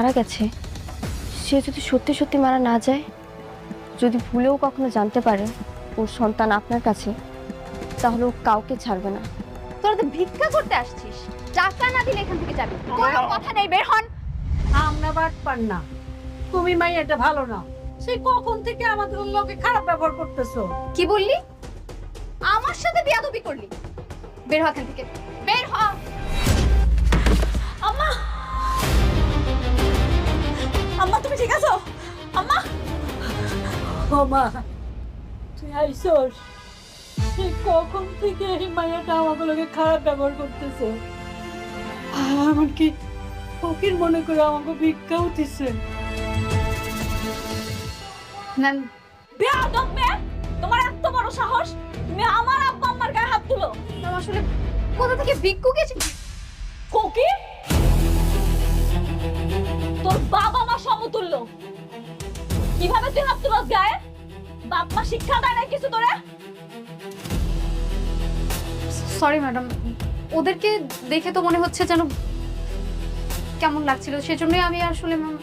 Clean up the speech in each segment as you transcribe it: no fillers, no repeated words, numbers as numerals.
মারা গেছে সে যদি সত্যি সত্যি মারা না যায়, যদি ভুলেও কখনো জানতে পারে ওর সন্তান আপনার কাছে, তাহলে ও কাউকে ছাড়বে না। তোরা তো ভিক্ষা করতে আসছিস, টাকা না দিলে এখান থেকে যাবি। কোনো কথা নেই, বের হন। আমরা বাট পার না, তুমি মাই এটা ভালো না। সেই কখন থেকে আমাদের লোকে খারাপ ব্যবহার করতেছো। কি বললি? আমার সাথে বেয়াদবি করলি? বের হ এখান থেকে, বের হ। আম্মা, আম্মা তুমি ঠিক আছো? আম্মা, ও মা, তুই আইসোস? সেই কখন থেকে এই মায়াটা আমাদের লোকে খারাপ ব্যবহার করতেছে। এমনকি ফকির মনে করে আমাকে ভিক্ষাও দিচ্ছে। ম্যাম, বেয়াদব মেয়ে, তোমার এত বড় সাহস, তুমি আমার আব্বা আম্মার গায়ে হাত তুলো। ম্যাম আসলে কোথা থেকে ভিক্ষুক এসে? ফকির তোর বাবা মা সমতুল্য, কিভাবে তুই হাত তুলস গায়ে? বাপ মা শিক্ষা দেয় না কিছু তোরে? সরি ম্যাডাম, ওদেরকে দেখে তো মনে হচ্ছে যেন কেমন লাগছিল, সেজন্যই আমি আসলে ম্যাম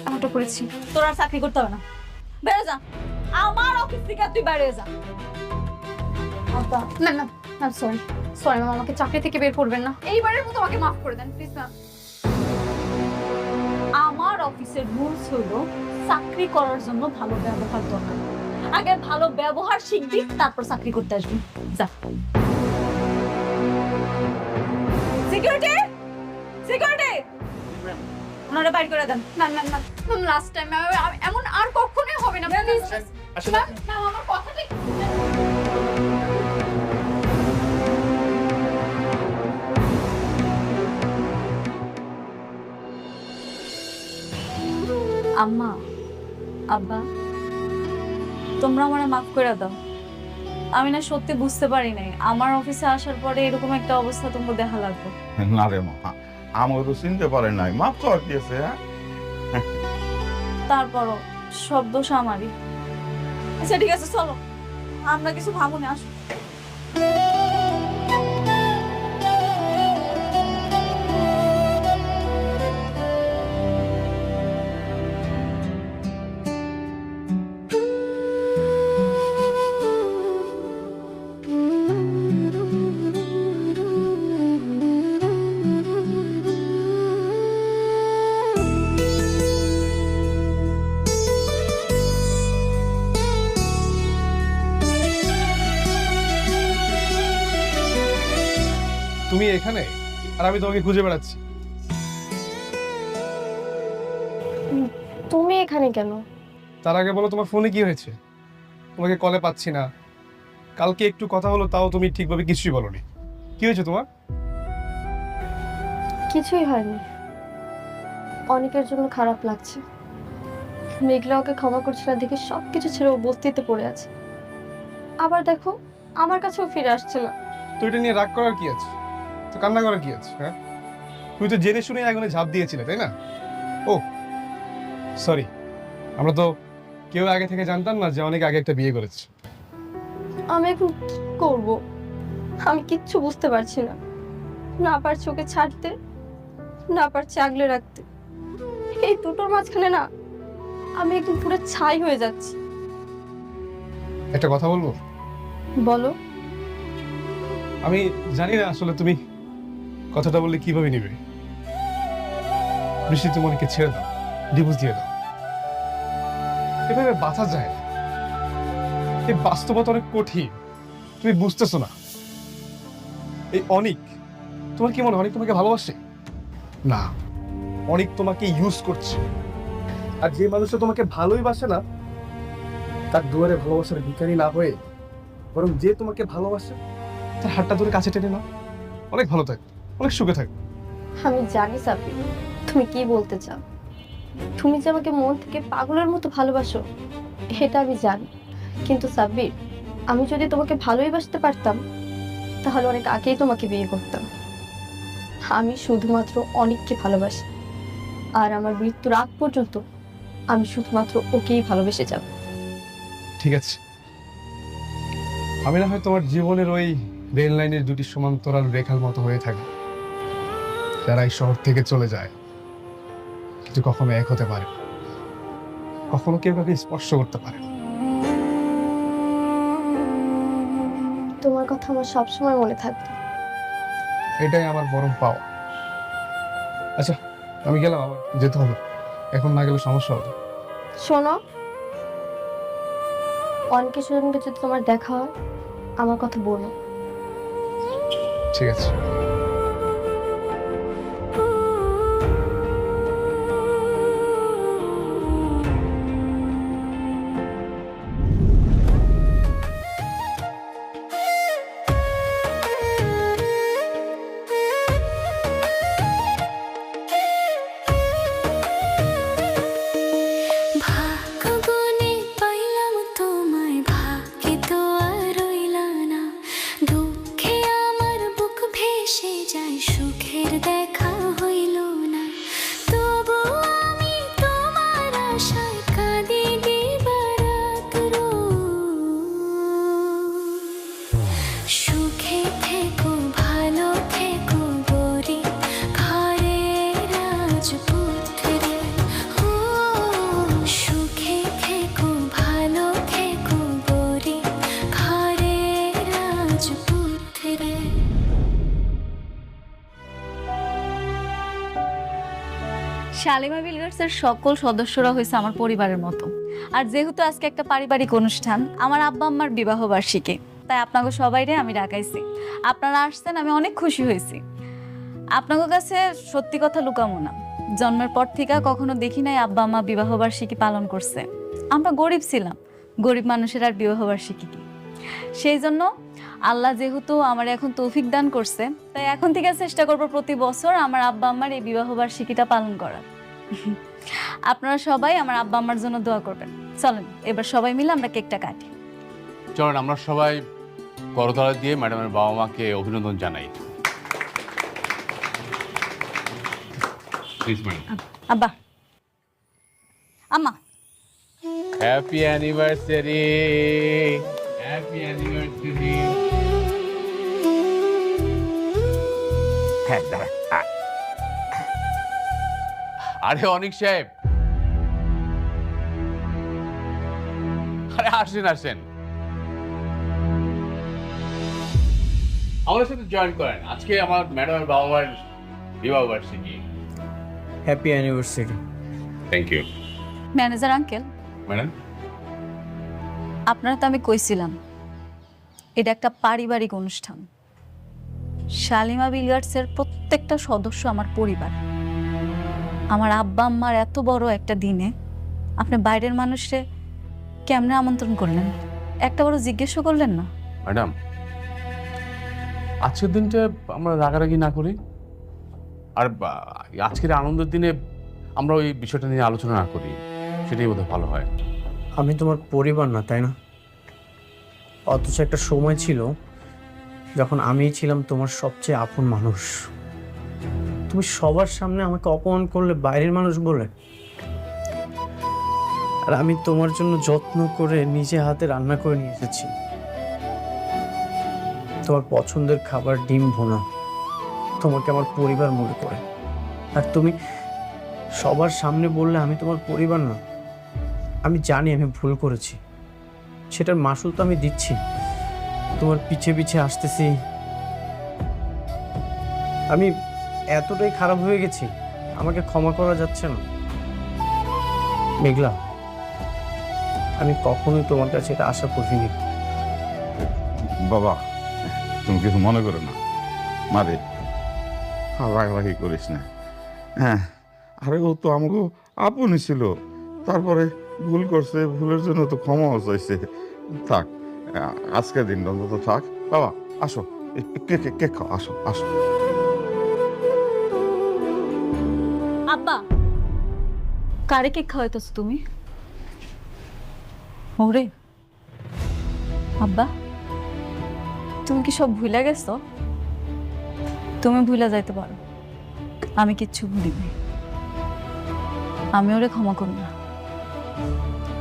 এমনটা করেছি। তোর আর চাকরি করতে হবে না, বেরো যা আমার অফিস থেকে, তুই বেরিয়ে যা। না না ম্যাম, সরি সরি ম্যাম, আমাকে চাকরি থেকে বের করবেন না, এইবারের মতো আমাকে মাফ করে দেন প্লিজ ম্যাম। আমার অফিসের রুলস হলো চাকরি করার জন্য ভালো ব্যবহার দরকার। আগে ভালো ব্যবহার শিখবি, তারপর চাকরি করতে আসবি। যা। সিকিউরিটি, সিকিউরিটি, ওনারা বাইর করে দেন। না না না ম্যাম, লাস্ট টাইম এমন আর কখনোই হবে না প্লিজ ম্যাম। ম্যাম আমার কথাটা আম্মা, আব্বা, তোমরা আমারে মাফ করে দাও। আমি না সত্যি বুঝতে পারি নাই আমার অফিসে আসার পরে এরকম একটা অবস্থা তোমাকে দেখা লাগবে। না রে মা, আমাকে তো চিনতে পারে নাই, মাপ তো আর কি আছে। তারপরও সব দোষ আমারই। আচ্ছা ঠিক আছে, চলো আমরা কিছু ভাবুনি, আসো। তুমি এখানে আর আমি তোমাকে খুঁজে বেড়াচ্ছি। তুমি এখানে কেন? তার আগে বলো তোমার ফোনে কি হয়েছে? তোমাকে কলে পাচ্ছি না, কালকে একটু কথা হলো তাও তুমি ঠিকভাবে কিছুই বলনি। কি হয়েছে তোমার? কিছুই হয়নি, অনেকের জন্য খারাপ লাগছে। মেঘলা ওকে ক্ষমা করছে না দেখে সবকিছু ছেড়ে ও বস্তিতে পড়ে আছে। আবার দেখো আমার কাছেও ফিরে আসছে না। তো এটা নিয়ে রাগ করার কি আছে? তো কান্না করার কি আছে? হ্যাঁ, তুমি তো জেনে শুনে আগুনে ঝাঁপ দিয়েছিলে, তাই না? ও সরি, আমরা তো কেউ আগে থেকে জানতাম না যে অনেক আগে একটা বিয়ে করেছে। আমি এখন কি করব? আমি কিচ্ছু বুঝতে পারছি না, না পারছি ওকে ছাড়তে, না পারছি আগলে রাখতে। এই দুটোর মাঝখানে না আমি একদম পুরো ছাই হয়ে যাচ্ছি। একটা কথা বলবো? বলো। আমি জানি না আসলে তুমি কথাটা বললে কিভাবে নিবে। বৃষ্টি, তুমি অনেককে ছেড়ে দাও, ডিভোর্স দিয়ে দাও। এভাবে বাঁচা যায় না, এই বাস্তবতা অনেক কঠিন, তুমি বুঝতেছো না। এই অনিক, তোমার কি মনে হয় অনিক তোমাকে ভালোবাসে? না, অনিক তোমাকে ইউজ করছে। আর যে মানুষটা তোমাকে ভালোই বাসে না, তার দুয়ারে ভালোবাসার ভিখারি না হয়ে বরং যে তোমাকে ভালোবাসে তার হাতটা ধরে কাছে টেনে নাও, অনেক ভালো থাকবে, অনেক সুখে থাকবে। আমি জানি সাব্বির তুমি কি বলতে চাও। তুমি যে আমাকে মন থেকে পাগলের মতো ভালোবাসো এটা আমি জানি, কিন্তু সাব্বির আমি যদি তোমাকে ভালোই বাসতে পারতাম তাহলে অনেক আগেই তোমাকে বিয়ে করতাম। আমি শুধুমাত্র অনিককে ভালোবাসি, আর আমার মৃত্যুর আগ পর্যন্ত আমি শুধুমাত্র ওকেই ভালোবেসে যাব। ঠিক আছে, আমি না হয় তোমার জীবনের ওই রেল লাইনের দুটি সমান্তরাল রেখার মতো হয়ে থাকি যারা এই শহর থেকে চলে যায়, কিন্তু কখনো এক হতে পারে না, কখনো কেউ কাউকে স্পর্শ করতে পারে না। তোমার কথা আমার সবসময় মনে থাকবে। এটাই আমার বরং পাওয়া। আচ্ছা, আমি গেলাম, আমার যেতে হবে, এখন না গেলে সমস্যা হবে। শোনো, অনেকের সঙ্গে যদি তোমার দেখা হয় আমার কথা বলো। ঠিক আছে। ভাগ্যগুণে পাইলাম তোমায়, ভাগ্যে তো আর রইলা না। দুঃখে আমার বুক ভেসে যায়, সুখের দেখা হইল না। তবু আমি তোমার আশায় কাঁদি দিবারাত রোজ। সুখে থেকো, ভালো থেকো গরিব ঘরের রাজপুত্রে। ও সুখে থেকো, ভালো থেকো গরিব ঘরের রাজপুত্রে। শালিমা বিলগার্সের সকল সদস্যরা হয়েছে আমার পরিবারের মতো। আর যেহেতু আজকে একটা পারিবারিক অনুষ্ঠান, আমার আব্বা আম্মার বিবাহ বার্ষিকী, তাই আপনাকে সবাইরে আমি ডাকাইছি। আপনারা আসছেন, আমি অনেক খুশি হয়েছি। আপনাদের কাছে সত্যি কথা লুকামো না, জন্মের পর থেকে কখনো দেখি নাই আব্বা আম্মা বিবাহ বার্ষিকী পালন করছে। আমরা গরিব ছিলাম, গরিব মানুষের আর বিবাহ বার্ষিকী কি। সেই জন্য আল্লাহ যেহেতু আমার এখন তৌফিক দান করছে, তাই এখন থেকে চেষ্টা করবো প্রতি বছর আমার আব্বা আম্মার এই বিবাহ বার্ষিকীটা পালন করার। আপনারা সবাই আমার আব্বা আম্মার জন্য দোয়া করবেন। চলেন এবার সবাই মিলে আমরা কেকটা কাটি। চলেন আমরা সবাই করতালা দিয়ে ম্যাডামের বাবা মাকে অভিনন্দন জানাই। Please madam. আব্বা, আম্মা, হ্যাপি অ্যানিভার্সারি, হ্যাপি অ্যানিভার্সারি। হ্যাঁ দাঁড়া। আরে অনিক সাহেব, আরে আসেন আসেন, আমাদের সাথে জয়েন করেন। আজকে আমার ম্যাডামের বাবা মার বিবাহ বার্ষিকী। Happy anniversary. Thank you manager uncle, madam. আপনারা তো আমি কইছিলাম এটা একটা পারিবারিক অনুষ্ঠান। শালিমা বিলগার্সের প্রত্যেকটা সদস্য আমার পরিবার। আমার আব্বা আম্মার এত বড় একটা দিনে আপনি বাইরের মানুষে কেমনে আমন্ত্রণ করলেন, একটা বড় জিজ্ঞেসও করলেন না? ম্যাডাম, আজকের দিনটা আমরা রাগারাগি না করি, আর আজকের আনন্দের দিনে আমরা ওই বিষয়টা নিয়ে আলোচনা না করি, সেটাই বোধহয় ভালো হয়। আমি তোমার পরিবার না, তাই না? অথচ একটা সময় ছিল যখন আমিই ছিলাম তোমার সবচেয়ে আপন মানুষ। তুমি সবার সামনে আমাকে অপমান করলে বাইরের মানুষ বলে, আর আমি তোমার জন্য যত্ন করে নিজে হাতে রান্না করে নিয়ে এসেছি। তোমার পছন্দের খাবার ডিম ভুনা, তোমাকে আমার পরিবার মনে করে। আর তুমি সবার সামনে বললে আমি তোমার পরিবার না। আমি জানি আমি ভুল করেছি, সেটার মাসুল তো আমি দিচ্ছি। তোমার পিছে পিছে আসতেছি। আমি এতটাই খারাপ হয়ে গেছি, আমাকে ক্ষমা করা যাচ্ছে না। মেঘলা, আমি কখনোই তোমার কাছে এটা আশা করিনি। বাবা, তুমি কিছু মনে করো না, মারে রাগারাগি করিস না। হ্যাঁ, আরে ও তো আমাকে আপনই ছিল, তারপরে ভুল করছে, ভুলের জন্য তো ক্ষমাও চাইছে। থাক, আজকের দিনটা অন্তত থাক। বাবা আসো, কেক খাও, আসো আসো। আব্বা, কারে কেক খাওয়াইতেছ তুমি? ওরে আব্বা, তুমি কি সব ভুলে গেছো? তুমি ভুলে যাইতে পারো, আমি কিচ্ছু ভুলিনি। আমি ওরে ক্ষমা করব না।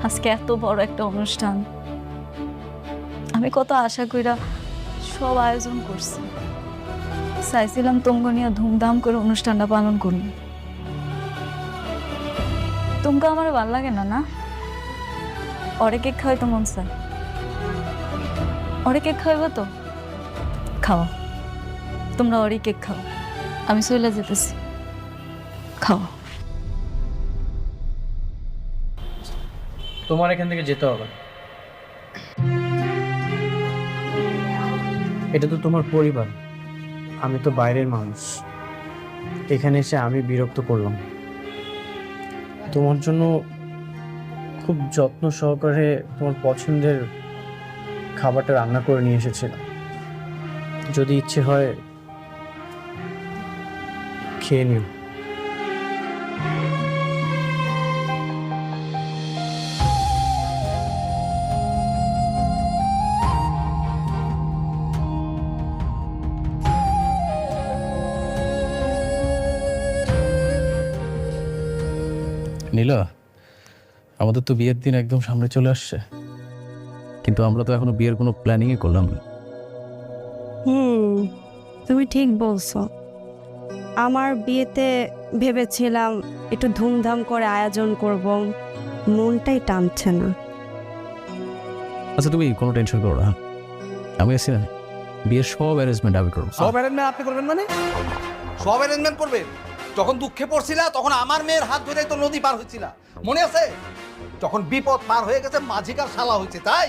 আজকে এত বড় একটা অনুষ্ঠান, আমি কত আশা কইরা সব আয়োজন করছি, চাইছিলাম তোমরা নিয়ে ধুমধাম করে অনুষ্ঠানটা পালন করুন। তোমাকে আমার ভালো লাগে না, না? ওরে কেক খাওয়াই তো মন চায়। ওরে কেক খাওয়াইব তো? খাও, তোমরা ওরই কেক খাও, আমি চলে যেতেছি। খাও। তোমার এখান থেকে যেতে হবে। এটা তো তোমার পরিবার, আমি তো বাইরের মানুষ। এখানে এসে আমি বিরক্ত করলাম। তোমার জন্য খুব যত্ন সহকারে তোমার পছন্দের খাবারটা রান্না করে নিয়ে এসেছিলাম। যদি ইচ্ছে হয় খেয়ে নিও। নীলা, আমাদের তো বিয়ের দিন একদম সামনে চলে আসছে, কিন্তু আমরা তো এখনো বিয়ের কোনো প্ল্যানিংই করলাম না। তুমি ঠিক বলছো। আমার বিয়েতে ভেবেছিলাম একটু ধুমধাম করে আয়োজন করব, মনটাই টানছে না। আচ্ছা তুমি কোনো টেনশন করো না, আমি আছি না। বিয়ের সব অ্যারেঞ্জমেন্ট আমি করবো। সব অ্যারেঞ্জমেন্ট আপনি করবেন মানে? সব অ্যারেঞ্জমেন্ট করবেন? যখন দুঃখে পড়ছিলা তখন আমার মেয়ের হাত ধরেই তো নদী পার হয়েছিল, মনে আছে? যখন বিপদ পার হয়ে গেছে মাঝিকার শালা হয়েছে, তাই?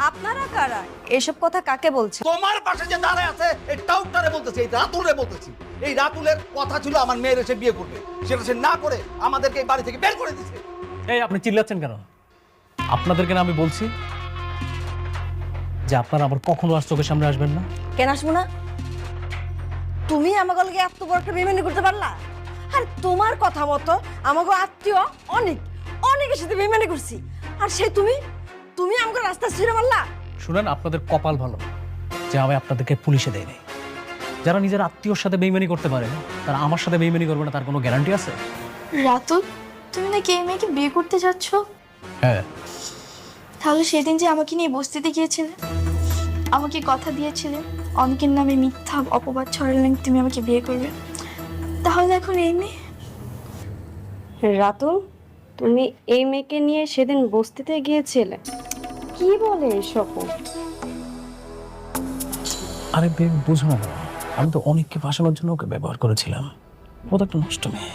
আপনারা কারা? এসব কথা কাকে বলছে? তোমার পাশে যে দাঁড়ায় আছে এই টাউটারে বলতেছি, এই রাতুলে বলতেছি। এই রাতুলের কথা ছিল আমার মেয়ের এসে বিয়ে করবে, সেটা সে না করে আমাদেরকে এই বাড়ি থেকে বের করে দিয়েছে। এই আপনি চিল্লাচ্ছেন কেন? আপনাদেরকে না আমি বলছি যে আপনারা আবার কখনো আর চোখের সামনে আসবেন না। কেন আসবো না? তুমি আমাকে এত বড় একটা বেমানি করতে পারলা? আর তোমার কথা মতো আমাকে আত্মীয় অনেক অনেকের সাথে বেমানি করছি, আর সে তুমি তুমি আমাকে রাস্তা ছেড়ে মারলা। শুনেন, আপনাদের কপাল ভালো যে আমি আপনাদেরকে পুলিশে দেয় নাই। যারা নিজের আত্মীয়র সাথে বেইমানি করতে পারে তারা আমার সাথে বেইমানি করবে না, তার কোনো গ্যারান্টি আছে? রাতুল, তুমি নাকি এই মেয়েকে বিয়ে করতে যাচ্ছ? হ্যাঁ। তাহলে সেদিন যে আমাকে নিয়ে বস্তিতে গিয়েছিলে, আমাকে কথা দিয়েছিলে, অনেকের নামে মিথ্যা অপবাদ ছড়ালেন তুমি আমাকে বিয়ে করবে, তাহলে এখন এই মেয়ে? রাতুল, তুমি এই মেয়েকে নিয়ে সেদিন বস্তিতে গিয়েছিলে? কি বলে এসব? আরে বুঝো না, আমি তো অনেককে ফাঁসানোর জন্য ওকে ব্যবহার করেছিলাম। ও তো একটা নষ্ট মেয়ে।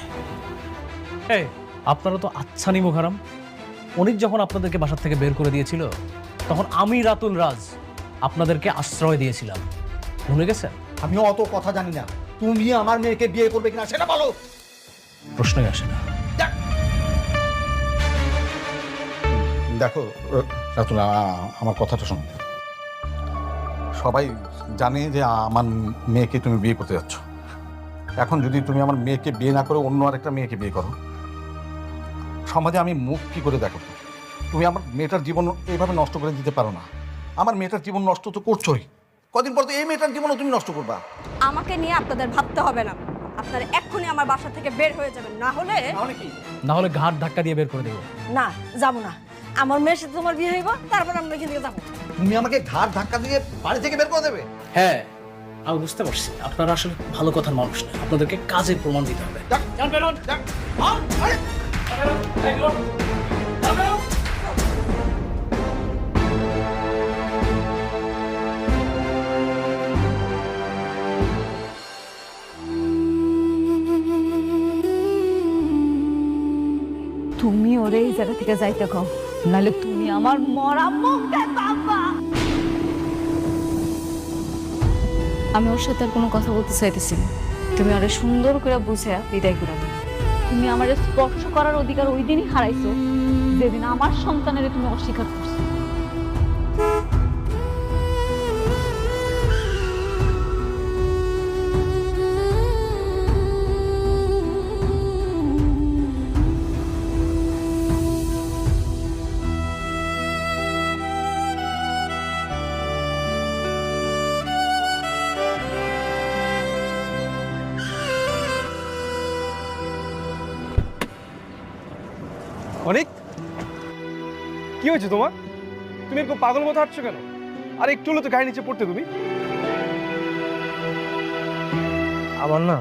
এই আপনারা তো আচ্ছা নিমো খারাম। অনেক যখন আপনাদেরকে বাসার থেকে বের করে দিয়েছিল তখন আমি রাতুল রাজ আপনাদেরকে আশ্রয় দিয়েছিলাম, ভুলে গেছেন? আমি অত কথা জানি না, তুমি আমার মেয়েকে বিয়ে করবে কিনা সেটা বলো। প্রশ্নই আসে না। দেখো রাতুল, আমার কথাটা শোনো। সবাই জানে যে আমার মেয়েকে তুমি বিয়ে করতে যাচ্ছ। এখন যদি তুমি আমার মেয়েকে বিয়ে না করে অন্য আরেকটা মেয়েকে বিয়ে করো, সমাজে আমি মুখ কি করে দেখো? তুমি আমার মেয়েটার জীবন এইভাবে নষ্ট করে দিতে পারো না। আমার মেয়েটার জীবন নষ্ট তো করছোই, কদিন পর তো এই মেয়েটার জীবনও তুমি নষ্ট করবা। আমাকে নিয়ে আপনাদের ভাবতে হবে না, আপনারা এক্ষুনি আমার বাসা থেকে বের হয়ে যাবেন, না হলে না হলে ঘাট ধাক্কা দিয়ে বের করে দেবো। না, যাবো না। আমার মেয়ের সাথে তোমার বিয়ে হইব, তারপর আমরা এখান থেকে যাবো। তুমি আমাকে ঘাট ধাক্কা দিয়ে বাড়ি থেকে বের করে দেবে? হ্যাঁ, আমি বুঝতে পারছি আপনারা আসলে ভালো কথার মানুষ না, আপনাদেরকে কাজের প্রমাণ দিতে হবে। তুমি ওরে এই জায়গা থেকে যাইতে কও, নাহলে তুমি আমার মরা মুখটা পাবা। আমি ওর সাথে আর কোনো কথা বলতে চাইতেছি না। তুমি আরে সুন্দর করে বুঝে বিদায় করে দাও। তুমি আমার স্পর্শ করার অধিকার ওই দিনই হারাইছো যেদিন আমার সন্তানের তুমি অস্বীকার করছো। অনেক কি হয়েছে তোমার? তুমি এরকম পাগল মতো হাঁটছো কেন? আর একটু হলে তো গাড়ি নিচে পড়তে তুমি। আমার না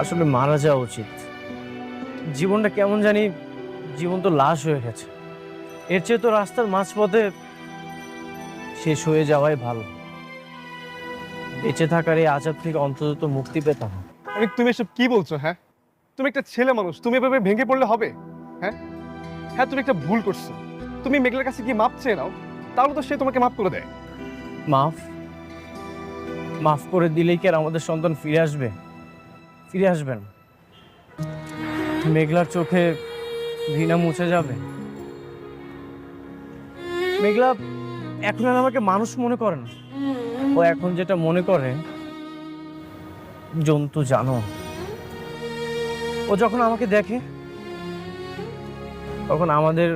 আসলে মারা যাওয়া উচিত। জীবনটা কেমন জানি জীবন তো লাশ হয়ে গেছে, এর চেয়ে তো রাস্তার মাঝপথে শেষ হয়ে যাওয়াই ভালো। বেঁচে থাকার এই আজাব থেকে অন্তত তো মুক্তি পেতাম। অনেক, তুমি এসব কি বলছো? হ্যাঁ, তুমি একটা ছেলে মানুষ, তুমি এভাবে ভেঙে পড়লে হবে? হ্যাঁ হ্যাঁ, তুমি একটা ভুল করছো। তুমি মেঘলার কাছে কি মাপ চেয়ে নাও, তাহলে তো সে তোমাকে মাফ করে দেয়। মাফ করে দিলেই কি আর আমাদের সন্তান ফিরে আসবে? ফিরে আসবে না। মেঘলার চোখে ঘৃণা মুছে যাবে। মেঘলা এখন আর আমাকে মানুষ মনে করে না, ও এখন যেটা মনে করে জন্তু। জানো, ও যখন আমাকে দেখে তখন আমাদের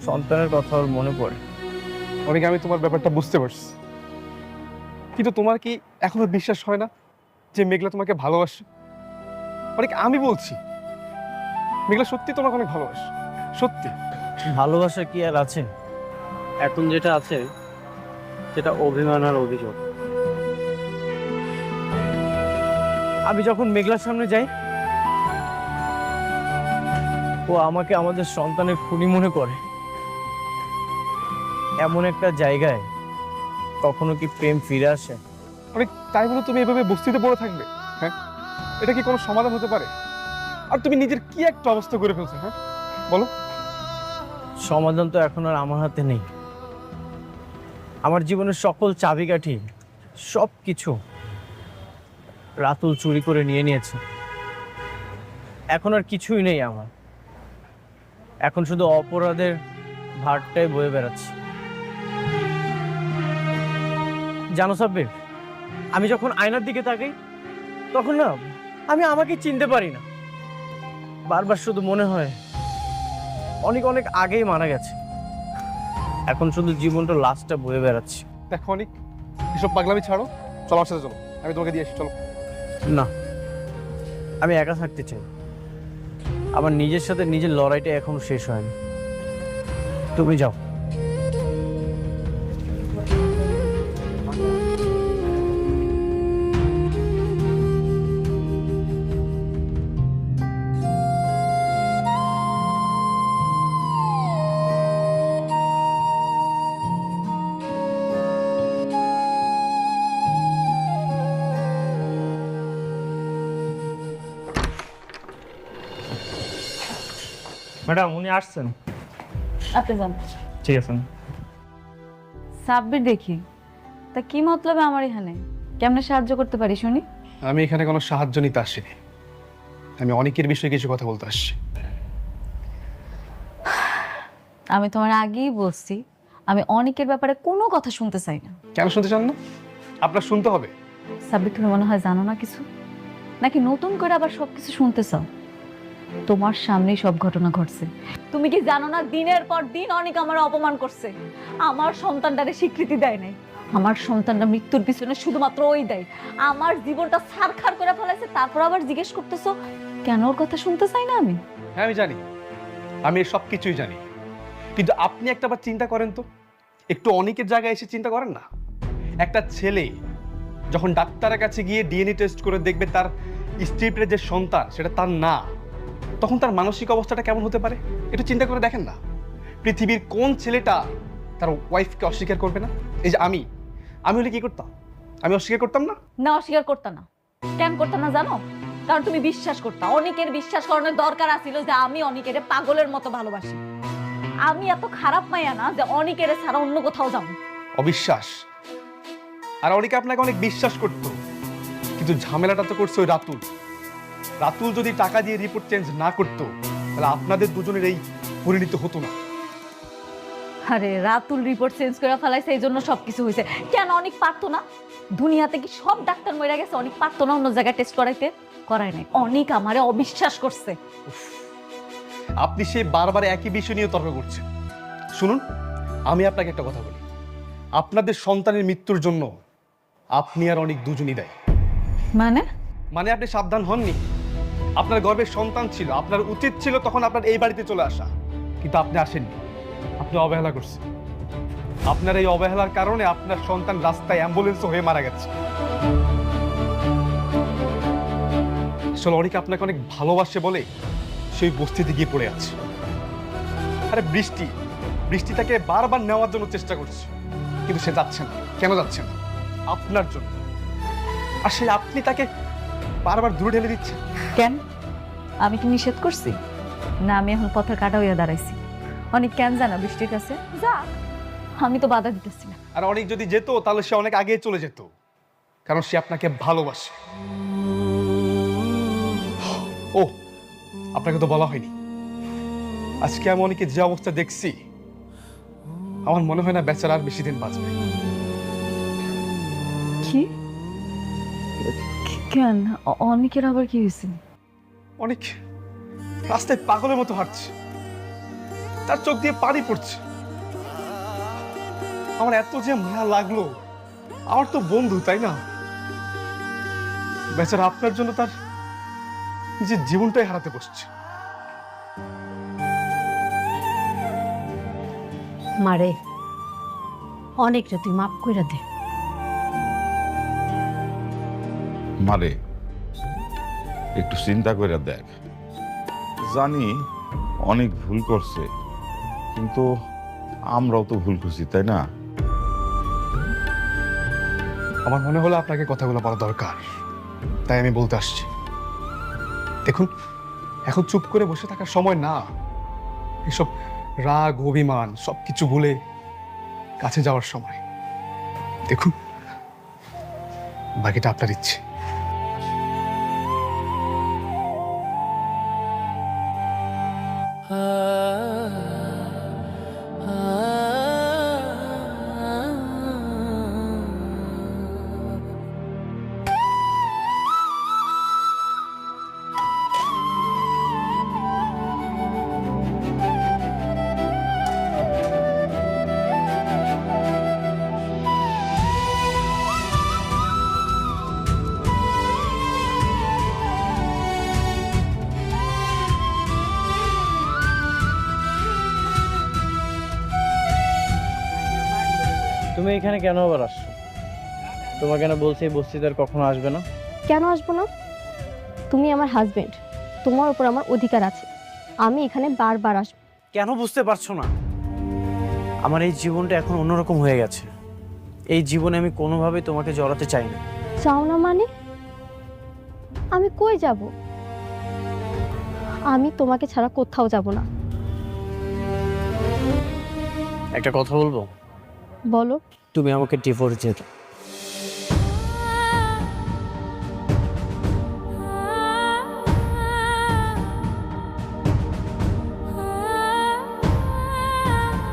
সন্তানের কথা ওর মনে পড়ে। অনেক, আমি তোমার ব্যাপারটা বুঝতে পারছি, কিন্তু তোমার কি এখনো বিশ্বাস হয় না যে মেঘলা তোমাকে ভালোবাসে? অনেক, আমি বলছি মেঘলা সত্যি তোমাকে অনেক ভালোবাসে, সত্যি। ভালোবাসা কি আর আছে? এখন যেটা আছে সেটা অভিমান আর অভিযোগ। আমি যখন মেঘলার সামনে যাই, ও আমাকে আমাদের সন্তানের খুনি মনে করে। এমন একটা জায়গায় কখনো কি প্রেম ফিরে আসে? অনেক, তাই বলে তুমি এভাবে বস্তিতে পড়ে থাকবে? হ্যাঁ, এটা কি কোনো সমাধান হতে পারে? আর তুমি নিজের কি একটা অবস্থা করে ফেলছো? হ্যাঁ বলো। সমাধান তো এখন আর আমার হাতে নেই। আমার জীবনের সকল চাবিকাঠি, সব কিছু রাতুল চুরি করে নিয়ে নিয়েছে। এখন আর কিছুই নেই আমার। এখন শুধু অপরাধের ভারটাই বয়ে বেড়াচ্ছে। জানো সাব্বির, আমি যখন আয়নার দিকে তাকাই তখন না আমি আমাকে চিনতে পারি না। বারবার শুধু মনে হয় অনেক অনেক আগেই মারা গেছে। এখন শুধু জীবনটা লাস্টটা বয়ে বেড়াচ্ছে। দেখো অনেক, এসব পাগলামি ছাড়ো, চলো আমার সাথে চলো, আমি তোমাকে দিয়ে আসি, চলো। না, আমি একা থাকতে চাই। আমার নিজের সাথে নিজের লড়াইটা এখনো শেষ হয়নি। তুমি যাও। ম্যাডাম, উনি আসছেন। আপনি যান। ঠিক আছে। সাব্বির দেখি, তা কি মতলবে আমার এখানে? কেমনে সাহায্য করতে পারি শুনি? আমি এখানে কোনো সাহায্য নিতে আসিনি, আমি অনেকের বিষয়ে কিছু কথা বলতে আসছি। আমি তোমার আগেই বলছি, আমি অনেকের ব্যাপারে কোনো কথা শুনতে চাই না। কেন শুনতে চান না? আপনার শুনতে হবে। সাব্বির, তুমি মনে হয় জানো না কিছু, নাকি নতুন করে আবার সবকিছু শুনতে চাও? তোমার সামনেই সব ঘটনা ঘটছে। তুমি কি জানো না, দিনের পর দিন অনেক আমার অপমান করছে, আমার সন্তানটারে স্বীকৃতি দেয় নাই। আমার সন্তানটা মৃত্যুর পিছনে শুধুমাত্র ওই দেয়। আমার জীবনটা ছারখার করে ফেলাইছে, তারপর আবার জিজ্ঞেস করতেছো কেন ওর কথা শুনতে চাই না আমি? হ্যাঁ আমি জানি, আমি সব কিছুই জানি, কিন্তু আপনি একটা বার চিন্তা করেন তো, একটু অনেকের জায়গায় এসে চিন্তা করেন না। একটা ছেলে যখন ডাক্তারের কাছে গিয়ে ডিএনএ টেস্ট করে দেখবে তার স্ত্রীর যে সন্তান সেটা তার না, তখন তার মানসিক অবস্থাটা কেমন হতে পারে একটু চিন্তা করে দেখেন না। পৃথিবীর কোন ছেলেটা তার ওয়াইফকে অস্বীকার করবে না? এই যে আমি হলে কি করতাম? আমি অস্বীকার করতাম না? না, অস্বীকার করতাম না। কেন করতাম না জানো? কারণ তুমি বিশ্বাস করতা। অনেকের বিশ্বাস করানোর দরকার আছিল যে আমি অনেকের পাগলের মতো ভালোবাসি। আমি এত খারাপ মাইয়া না যে অনেকের ছাড়া অন্য কোথাও যাবো। অবিশ্বাস। আর অনেকে আপনাকে অনেক বিশ্বাস করতো, কিন্তু ঝামেলাটা তো করছে ওই রাতুল। রাতুল যদি টাকা দিয়ে রিপোর্ট চেঞ্জ না করতো তাহলে আপনাদের দুজনের এই পরিণতি হতো না। আরে রাতুল রিপোর্ট চেঞ্জ করে ফেলাইছে, এই জন্য সবকিছু হয়েছে। কেন অনেক পারতো না? দুনিয়াতে কি সব ডাক্তার মরে গেছে? অনেক পারতো না অন্য জায়গায় টেস্ট করাইতে? করায় নাই। অনেক আমারে অবিশ্বাস করছে। আপনি সে বারবার একই বিষয় নিয়ে তর্ক করছেন। শুনুন, আমি আপনাকে একটা কথা বলি, আপনাদের সন্তানের মৃত্যুর জন্য আপনি আর অনেক দুজনই দায়ী। মানে আপনি সাবধান হননি। আপনার গর্ভের সন্তান ছিল, আপনার উচিত ছিল তখন আপনার এই বাড়িতে চলে আসা, কিন্তু আপনি আসেননি। আপনি অবহেলা করছেন। আপনার এই অবহেলার কারণে আপনার সন্তান রাস্তায় অ্যাম্বুলেন্স হয়ে মারা গেছে। আসলে অনেকে আপনাকে অনেক ভালোবাসে বলে সেই বস্তিতে গিয়ে পড়ে আছে। আরে বৃষ্টি, বৃষ্টি তাকে বারবার নেওয়ার জন্য চেষ্টা করছে, কিন্তু সে যাচ্ছে না। কেন যাচ্ছে না? আপনার জন্য। আর সেই আপনি তাকে বারবার দূরে ঠেলে দিচ্ছেন। কেন? আমি কি নিষেধ করছি? না, আমি এখন পথের কাটা হইয়া দাঁড়াইছি। অনেক কেন জানা বৃষ্টির কাছে যা, আমি তো বাধা দিতেছি না। আর অনেক যদি যেত তাহলে সে অনেক আগে চলে যেত, কারণ সে আপনাকে ভালোবাসে। ও, আপনাকে তো বলা হয়নি, আজকে আমি অনেকে যে অবস্থা দেখছি, আমার মনে হয় না বেচারা আর বেশি দিন বাঁচবে। কি? কেন? অনেকের আবার কি হয়েছে? অনেক রাস্তায় পাগলের মতো হাঁটছে, তার চোখ দিয়ে পানি পড়ছে। আমার এত যে মায়া লাগলো, আমার তো বন্ধু, তাই না? বেচারা আপনার জন্য তার নিজের জীবনটাই হারাতে বসছে। মারে, অনেকটা তুই মাফ করে দে। মারে একটু চিন্তা করে দেখ, জানি অনেক ভুল করছে, কিন্তু আমরাও তো ভুল করছি, তাই না? আমার মনে হলো আপনাকে কথাগুলো বলা দরকার, তাই আমি বলতে আসছি। দেখুন, এখন চুপ করে বসে থাকার সময় না। এসব রাগ অভিমান সবকিছু ভুলে কাছে যাওয়ার সময়। দেখুন, বাকিটা আপনার ইচ্ছে। তুমি এখানে কেন আবার আসছো? তোমাকে না বলছি এই বস্তিতে আর কখনো আসবে না? কেন আসবো না? তুমি আমার হাজবেন্ড, তোমার উপর আমার অধিকার আছে। আমি এখানে বারবার আসবো। কেন বুঝতে পারছো না? আমার এই জীবনটা এখন অন্যরকম হয়ে গেছে। এই জীবনে আমি কোনোভাবেই তোমাকে জড়াতে চাই না। চাও না মানে? আমি কই যাব? আমি তোমাকে ছাড়া কোথাও যাব না। একটা কথা বলবো? বলো। তুমি আমাকে ডিভোর্স দিয়ে দাও।